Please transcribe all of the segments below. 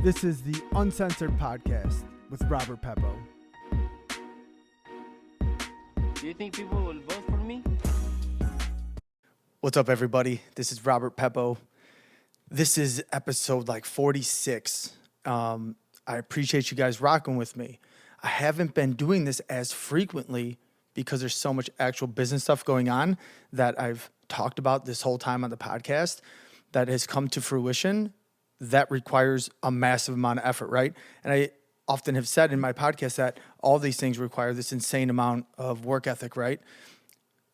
This is the Uncensored Podcast with Robert Peppo. Do you think people will vote for me? What's up, everybody? This is Robert Peppo. This is episode 46. I appreciate you guys rocking with me. I haven't been doing this as frequently because there's so much actual business stuff going on that I've talked about this whole time on the podcast that has come to fruition that requires a massive amount of effort, right? And I often have said in my podcast that all these things require this insane amount of work ethic, right?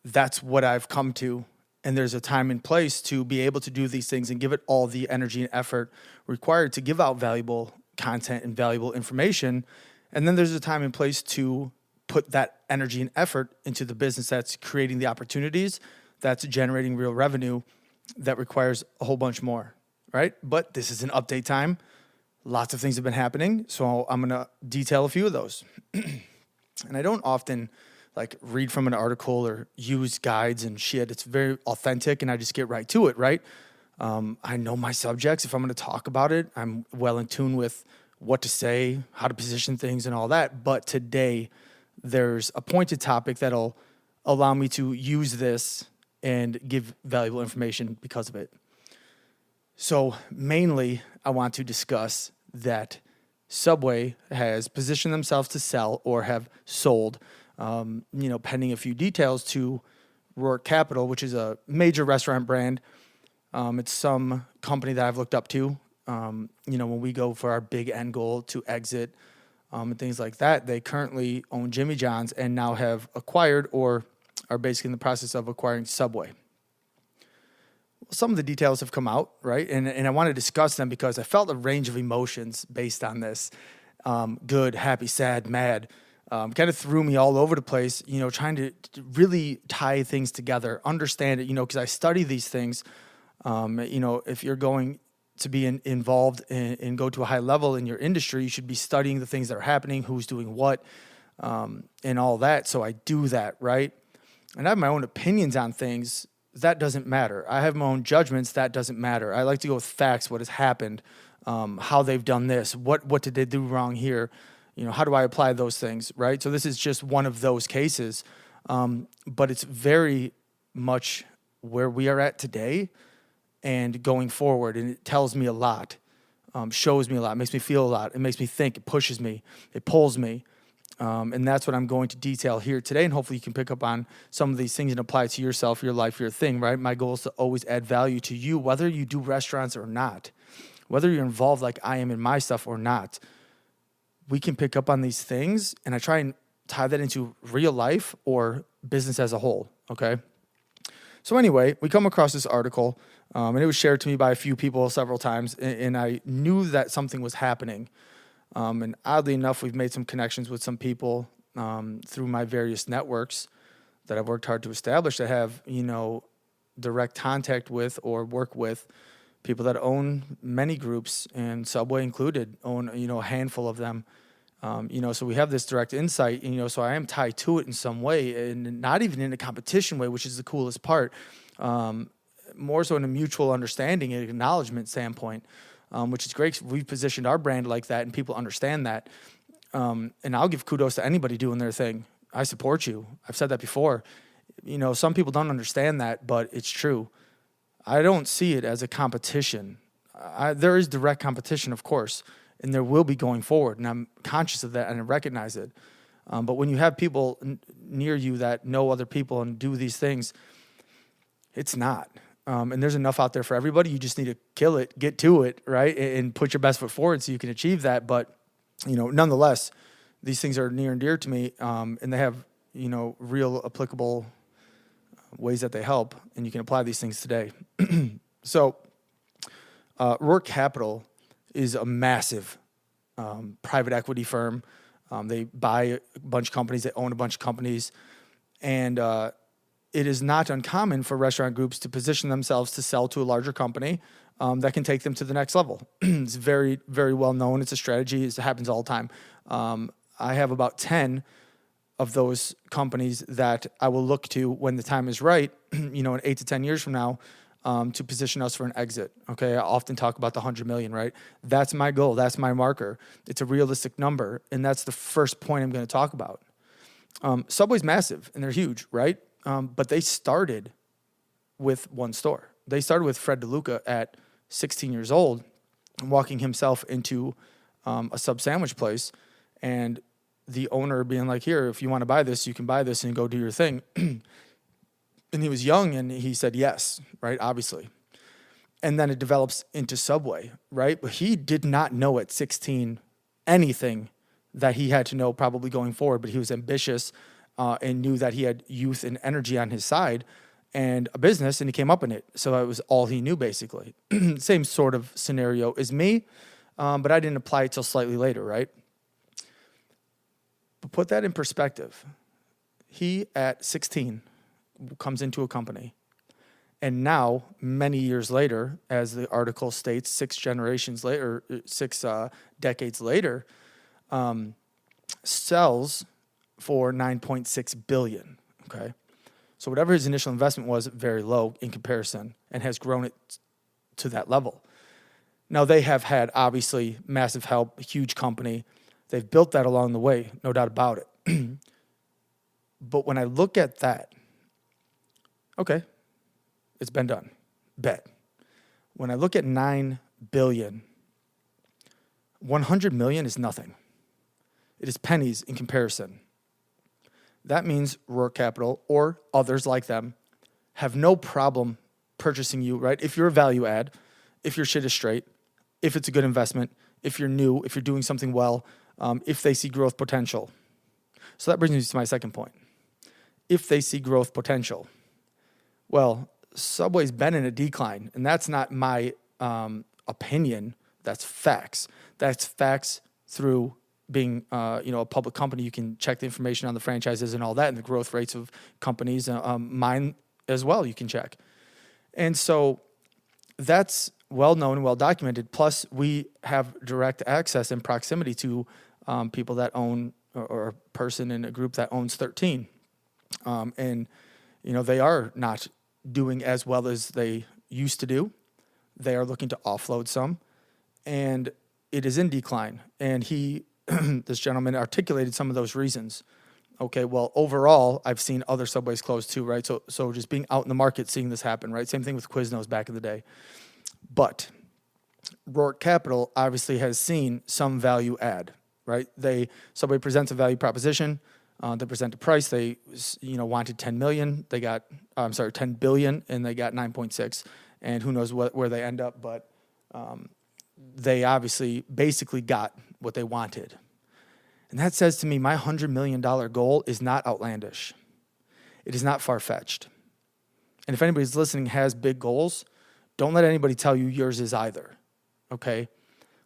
That's what I've come to. And there's a time and place to be able to do these things and give it all the energy and effort required to give out valuable content and valuable information. And then there's a time and place to put that energy and effort into the business that's creating the opportunities, that's generating real revenue, that requires a whole bunch more, right? But this is an update time. Lots of things have been happening, so I'm going to detail a few of those. And I don't often read from an article or use guides and shit. It's very authentic, and I just get right to it, right? I know my subjects. If I'm going to talk about it, I'm well in tune with what to say, how to position things, and all that. But today, there's a pointed topic that'll allow me to use this and give valuable information because of it. So mainly, I want to discuss that Subway has positioned themselves to sell or have sold, pending a few details, to Roark Capital, which is a major restaurant brand. It's some company that I've looked up to. When we go for our big end goal to exit and things like that, they currently own Jimmy John's and now have acquired or are basically in the process of acquiring Subway. Some of the details have come out, right? And I want to discuss them because I felt a range of emotions based on this. Good, happy, sad, mad. Kind of threw me all over the place, trying to really tie things together, understand it, because I study these things. If you're going to be involved and go to a high level in your industry, you should be studying the things that are happening, who's doing what, and all that. So I do that, right? And I have my own opinions on things. That doesn't matter. I have my own judgments. That doesn't matter. I like to go with facts, what has happened, how they've done this, what did they do wrong here, how do I apply those things, right? So this is just one of those cases, but it's very much where we are at today and going forward, and it tells me a lot, shows me a lot, makes me feel a lot, it makes me think, it pushes me, it pulls me. And that's what I'm going to detail here today. And hopefully you can pick up on some of these things and apply it to yourself, your life, your thing, right? My goal is to always add value to you, whether you do restaurants or not, whether you're involved like I am in my stuff or not. We can pick up on these things, and I try and tie that into real life or business as a whole, okay? So anyway, we come across this article, and it was shared to me by a few people several times, and I knew that something was happening. And oddly enough, we've made some connections with some people through my various networks that I've worked hard to establish that have, direct contact with or work with people that own many groups, and Subway included, own, a handful of them. So we have this direct insight, so I am tied to it in some way, and not even in a competition way, which is the coolest part, more so in a mutual understanding and acknowledgement standpoint. Which is great. We've positioned our brand like that, and people understand that. And I'll give kudos to anybody doing their thing. I support you. I've said that before. Some people don't understand that, but it's true. I don't see it as a competition. There is direct competition, of course, and there will be going forward, and I'm conscious of that, and I recognize it. But when you have people near you that know other people and do these things, it's not. And there's enough out there for everybody. You just need to kill it, get to it, right? And put your best foot forward so you can achieve that. But, nonetheless, these things are near and dear to me. And they have, real applicable ways that they help. And you can apply these things today. So, Roark Capital is a massive private equity firm. They buy a bunch of companies. They own a bunch of companies. And it is not uncommon for restaurant groups to position themselves to sell to a larger company that can take them to the next level. It's very, very well known. It's a strategy. It happens all the time. I have about 10 of those companies that I will look to when the time is right, in 8 to 10 years from now, to position us for an exit. Okay, I often talk about the 100 million, right? That's my goal. That's my marker. It's a realistic number, and that's the first point I'm going to talk about. Subway's massive, and they're huge, right? But they started with one store. They started with Fred DeLuca at 16 years old, walking himself into a sub sandwich place, and the owner being like, here, if you want to buy this, you can buy this and go do your thing. And he was young, and he said yes, right? Obviously. And then it develops into Subway, right? But he did not know at 16 anything that he had to know probably going forward, but he was ambitious and knew that he had youth and energy on his side and a business, and he came up in it. So it was all he knew, basically. Same sort of scenario as me, but I didn't apply it till slightly later, right? But put that in perspective. He, at 16, comes into a company. And now, many years later, as the article states, 6 decades later, sells for $9.6 billion, okay? So whatever his initial investment was, very low in comparison, and has grown it to that level. Now, they have had, obviously, massive help, a huge company. They've built that along the way, no doubt about it. But when I look at that, okay, it's been done. Bet. When I look at $9 billion, $100 million is nothing. It is pennies in comparison. That means Roark Capital or others like them have no problem purchasing you, right? If you're a value add, if your shit is straight, if it's a good investment, if you're new, if you're doing something well, if they see growth potential. So that brings me to my second point. If they see growth potential. Well, Subway's been in a decline, and that's not my opinion. That's facts. That's facts through being a public company. You can check the information on the franchises and all that, and the growth rates of companies. Mine as well, you can check. And so that's well known and well documented. Plus, we have direct access and proximity to people that own, or a person in a group that owns 13. And they are not doing as well as they used to do. They are looking to offload some, and it is in decline. And this gentleman articulated some of those reasons. Okay, well, overall, I've seen other Subways close too, right? So just being out in the market, seeing this happen, right? Same thing with Quiznos back in the day. But Roark Capital obviously has seen some value add, right? Subway presents a value proposition. They present a price. They, wanted 10 million. They got, 10 billion, and they got 9.6. And who knows where they end up, but they obviously basically got what they wanted. And that says to me, my $100 million goal is not outlandish. It is not far-fetched. And if anybody's listening has big goals, don't let anybody tell you yours is either, okay?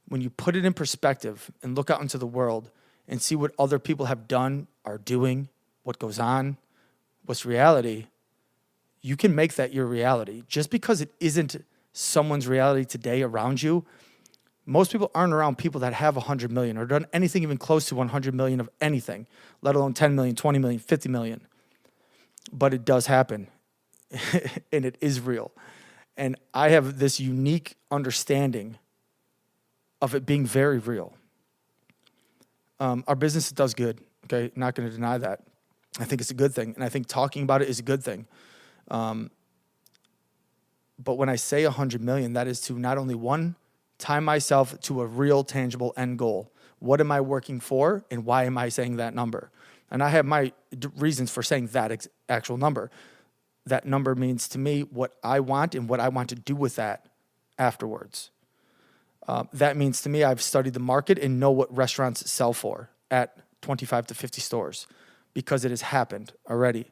When you put it in perspective and look out into the world and see what other people have done, are doing, what goes on, what's reality, you can make that your reality. Just because it isn't someone's reality today around you, most people aren't around people that have 100 million or done anything even close to 100 million of anything, let alone 10 million, 20 million, 50 million. But it does happen, and it is real. And I have this unique understanding of it being very real. Our business does good, okay? Not going to deny that. I think it's a good thing, and I think talking about it is a good thing. But when I say 100 million, that is to not only tie myself to a real tangible end goal. What am I working for, and why am I saying that number? And I have my reasons for saying that actual number. That number means to me what I want and what I want to do with that afterwards. That means to me I've studied the market and know what restaurants sell for at 25 to 50 stores because it has happened already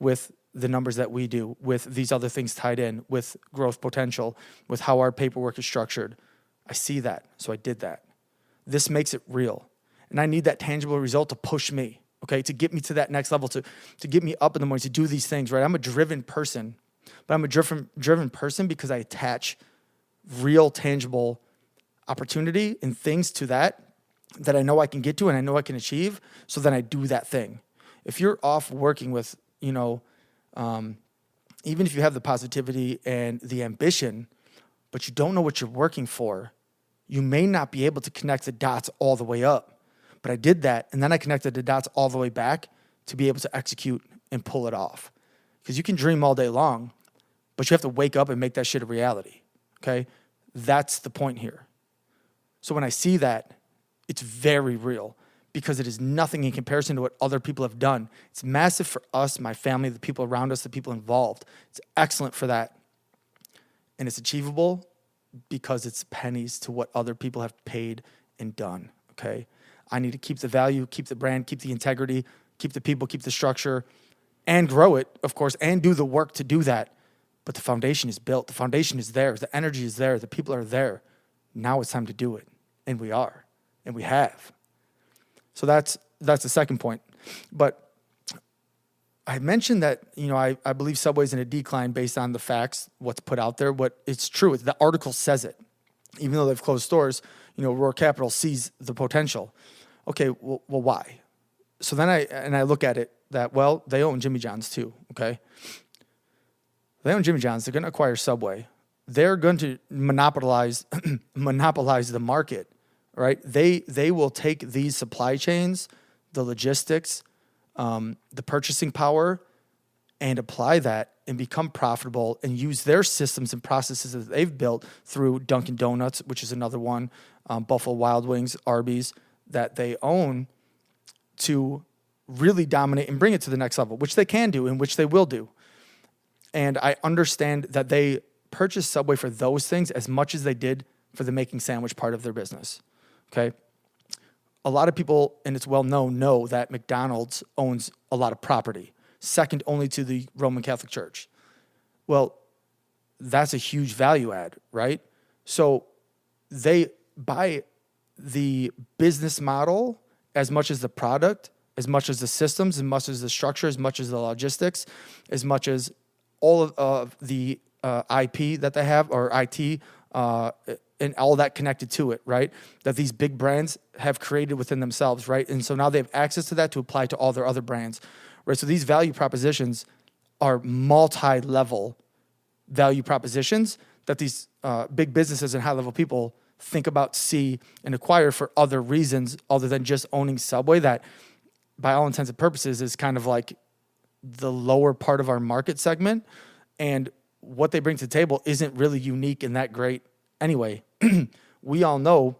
with the numbers that we do, with these other things tied in, with growth potential, with how our paperwork is structured. I see that, so I did that. This makes it real. And I need that tangible result to push me, okay, to get me to that next level, to get me up in the morning, to do these things, right? I'm a driven person, but I'm a driven person because I attach real, tangible opportunity and things to that I know I can get to and I know I can achieve, so then I do that thing. If you're off working with, even if you have the positivity and the ambition, but you don't know what you're working for, you may not be able to connect the dots all the way up. But I did that, and then I connected the dots all the way back to be able to execute and pull it off. Because you can dream all day long, but you have to wake up and make that shit a reality, okay? That's the point here. So when I see that, it's very real because it is nothing in comparison to what other people have done. It's massive for us, my family, the people around us, the people involved. It's excellent for that. And it's achievable because it's pennies to what other people have paid and done, okay? I need to keep the value, keep the brand, keep the integrity, keep the people, keep the structure, and grow it, of course, and do the work to do that. But the foundation is built. The foundation is there. The energy is there. The people are there. Now it's time to do it. And we are. And we have. So that's the second point. But I mentioned that, I believe Subway's in a decline based on the facts, what's put out there. What it's true. The article says it. Even though they've closed stores, Roark Capital sees the potential. Okay, well, why? So then I look at it that, well, they own Jimmy John's too, okay? They own Jimmy John's. They're going to acquire Subway. They're going to monopolize the market, right? They will take these supply chains, the logistics, the purchasing power, and apply that and become profitable and use their systems and processes that they've built through Dunkin' Donuts, which is another one, Buffalo Wild Wings, Arby's, that they own to really dominate and bring it to the next level, which they can do and which they will do. And I understand that they purchased Subway for those things as much as they did for the making sandwich part of their business, okay? A lot of people, and it's well known, know that McDonald's owns a lot of property, second only to the Roman Catholic Church. Well, that's a huge value add, right? So they buy the business model as much as the product, as much as the systems, as much as the structure, as much as the logistics, as much as all of the IP that they have, or IT, and all that connected to it, right? That these big brands have created within themselves, right? And so now they have access to that to apply to all their other brands, right? So these value propositions are multi-level value propositions that these big businesses and high-level people think about, see, and acquire for other reasons other than just owning Subway, that by all intents and purposes is kind of like the lower part of our market segment. And what they bring to the table isn't really unique and that great anyway. We all know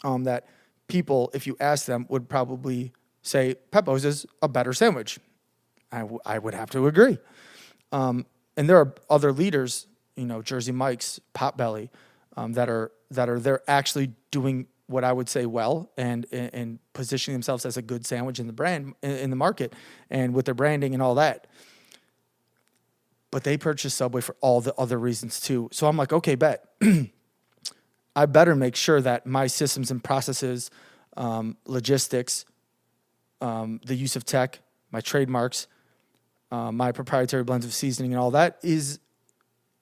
that people, if you ask them, would probably say Peppo's is a better sandwich. I would have to agree. And there are other leaders, Jersey Mike's, Potbelly, that are there actually doing what I would say well and positioning themselves as a good sandwich in the brand, in the market, and with their branding and all that. But they purchased Subway for all the other reasons too. So I'm like, okay, bet. I better make sure that my systems and processes, logistics, the use of tech, my trademarks, my proprietary blends of seasoning and all that is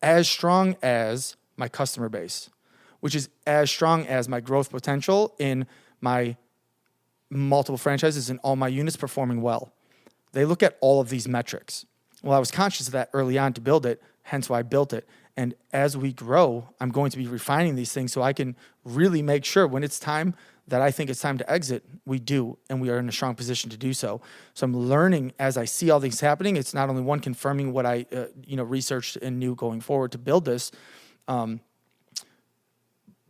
as strong as my customer base, which is as strong as my growth potential in my multiple franchises and all my units performing well. They look at all of these metrics. Well, I was conscious of that early on to build it, hence why I built it. And as we grow, I'm going to be refining these things so I can really make sure when it's time that I think it's time to exit, we do, and we are in a strong position to do so. So I'm learning as I see all things happening. It's not only one confirming what I researched and knew going forward to build this,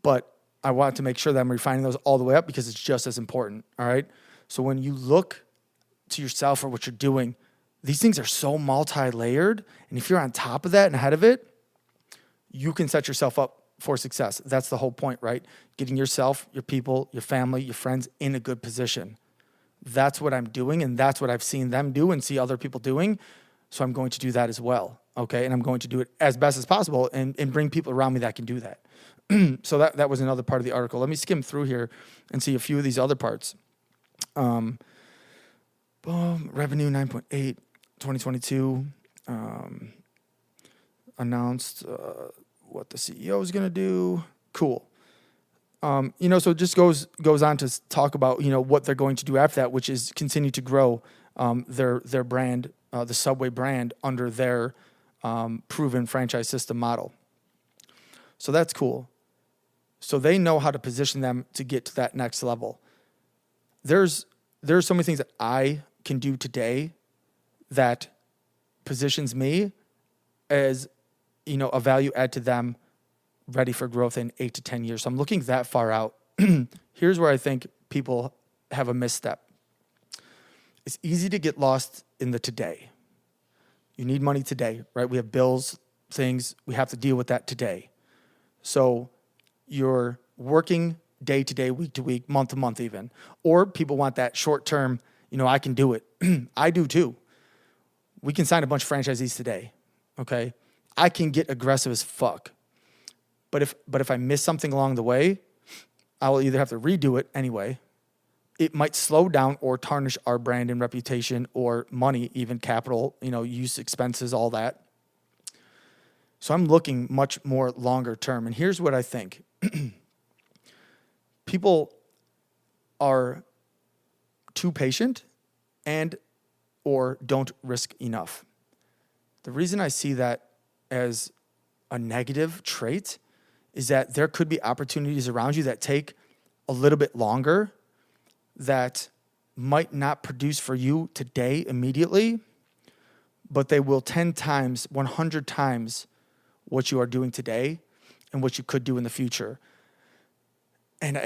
but I want to make sure that I'm refining those all the way up because it's just as important, all right? So when you look to yourself or what you're doing, these things are so multi-layered, and if you're on top of that and ahead of it, you can set yourself up for success. That's the whole point, right? Getting yourself, your people, your family, your friends in a good position. That's what I'm doing, and that's what I've seen them do and see other people doing. So I'm going to do that as well, okay? And I'm going to do it as best as possible and bring people around me that can do that. So that was another part of the article. Let me skim through here and see a few of these other parts. Boom, revenue 9.8, 2022. Announced what the CEO is going to do. Cool. So it just goes on to talk about, what they're going to do after that, which is continue to grow their brand, the Subway brand under their proven franchise system model. So that's cool. So they know how to position them to get to that next level. There's so many things that I can do today that positions me as, a value add to them, ready for growth in 8 to 10 years. So I'm looking that far out. Here's where I think people have a misstep. It's easy to get lost in the today. You need money today, right? We have bills, things, we have to deal with that today. So you're working day to day, week to week, month to month even. Or people want that short term, I can do it. I do too. We can sign a bunch of franchisees today, okay? I can get aggressive as fuck. But if I miss something along the way, I will either have to redo it anyway. It might slow down or tarnish our brand and reputation or money, even capital, use expenses, all that. So I'm looking much more longer term. And here's what I think. People are too patient and or don't risk enough. The reason I see that as a negative trait is that there could be opportunities around you that take a little bit longer, that might not produce for you today immediately, but they will 10 times, 100 times what you are doing today and what you could do in the future. And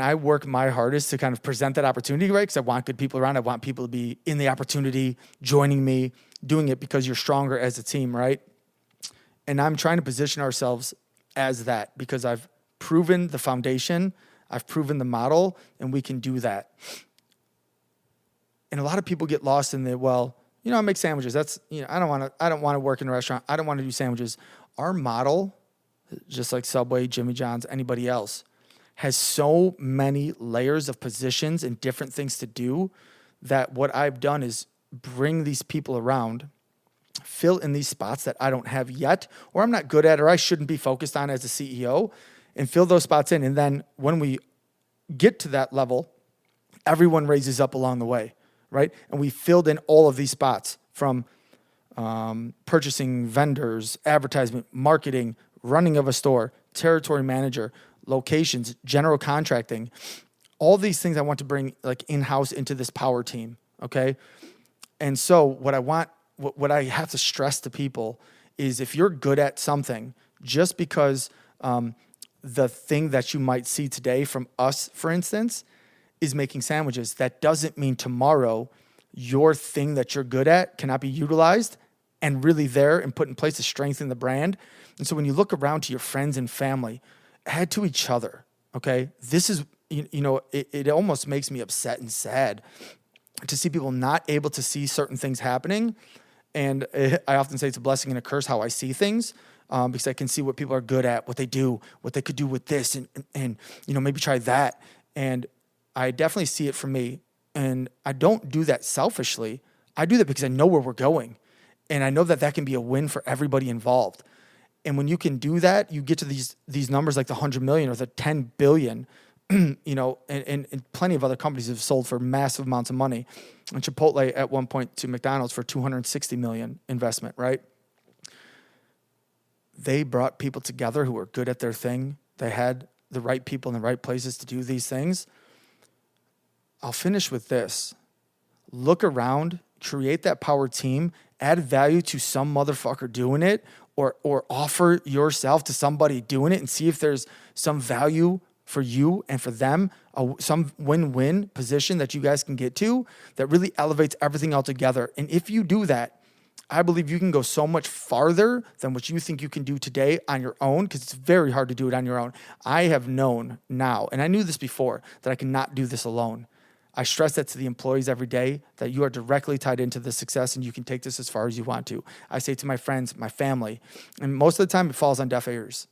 I work my hardest to kind of present that opportunity, right? Because I want good people around. I want people to be in the opportunity, joining me, doing it because you're stronger as a team, right? And I'm trying to position ourselves as that because I've proven the foundation, I've proven the model, and we can do that. And a lot of people get lost in the, I make sandwiches. That's, I don't want to work in a restaurant. I don't want to do sandwiches. Our model, just like Subway, Jimmy John's, anybody else, has so many layers of positions and different things to do that what I've done is bring these people around, fill in these spots that I don't have yet, or I'm not good at, or I shouldn't be focused on as a CEO, and fill those spots in. And then when we get to that level, everyone raises up along the way, right? And we filled in all of these spots from purchasing, vendors, advertisement, marketing, running of a store, territory manager, locations, general contracting, all these things I want to bring like in-house into this power team, okay? And so what I have to stress to people is if you're good at something, just because the thing that you might see today from us, for instance, is making sandwiches, that doesn't mean tomorrow your thing that you're good at cannot be utilized and really there and put in place to strengthen the brand. And so when you look around to your friends and family, add to each other, okay? This is, it almost makes me upset and sad to see people not able to see certain things happening. And I often say it's a blessing and a curse how I see things because I can see what people are good at, what they do, what they could do with this and maybe try that. And I definitely see it for me. And I don't do that selfishly. I do that because I know where we're going. And I know that can be a win for everybody involved. And when you can do that, you get to these numbers like the 100 million or the 10 billion, and plenty of other companies have sold for massive amounts of money. And Chipotle at one point to McDonald's for 260 million investment, right? They brought people together who were good at their thing. They had the right people in the right places to do these things. I'll finish with this. Look around, create that power team, add value to some motherfucker doing it, or offer yourself to somebody doing it and see if there's some value for you and for them, some win-win position that you guys can get to that really elevates everything altogether. And if you do that, I believe you can go so much farther than what you think you can do today on your own, because it's very hard to do it on your own. I have known now, and I knew this before, that I cannot do this alone. I stress that to the employees every day, that you are directly tied into the success and you can take this as far as you want to. I say to my friends, my family, and most of the time it falls on deaf ears.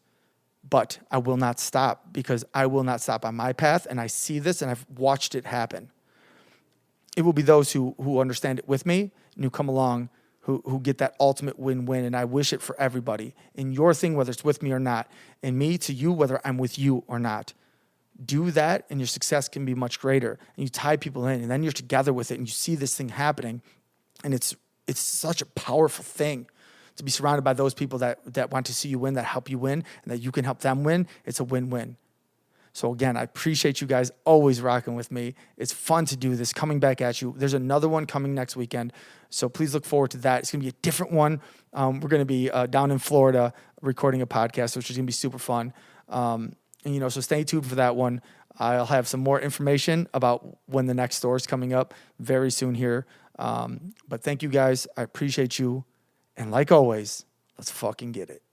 But I will not stop, because I will not stop on my path, and I see this and I've watched it happen. It will be those who understand it with me and who come along who get that ultimate win-win, and I wish it for everybody. In your thing, whether it's with me or not, and me to you, whether I'm with you or not. Do that and your success can be much greater. And you tie people in and then you're together with it and you see this thing happening. And it's it's such a powerful thing to be surrounded by those people that want to see you win, that help you win, and that you can help them win. It's a win-win. So again, I appreciate you guys always rocking with me. It's fun to do this, coming back at you. There's another one coming next weekend, so please look forward to that. It's going to be a different one. We're going to be down in Florida recording a podcast, which is going to be super fun. So stay tuned for that one. I'll have some more information about when the next store is coming up very soon here. But thank you guys. I appreciate you. And like always, let's fucking get it.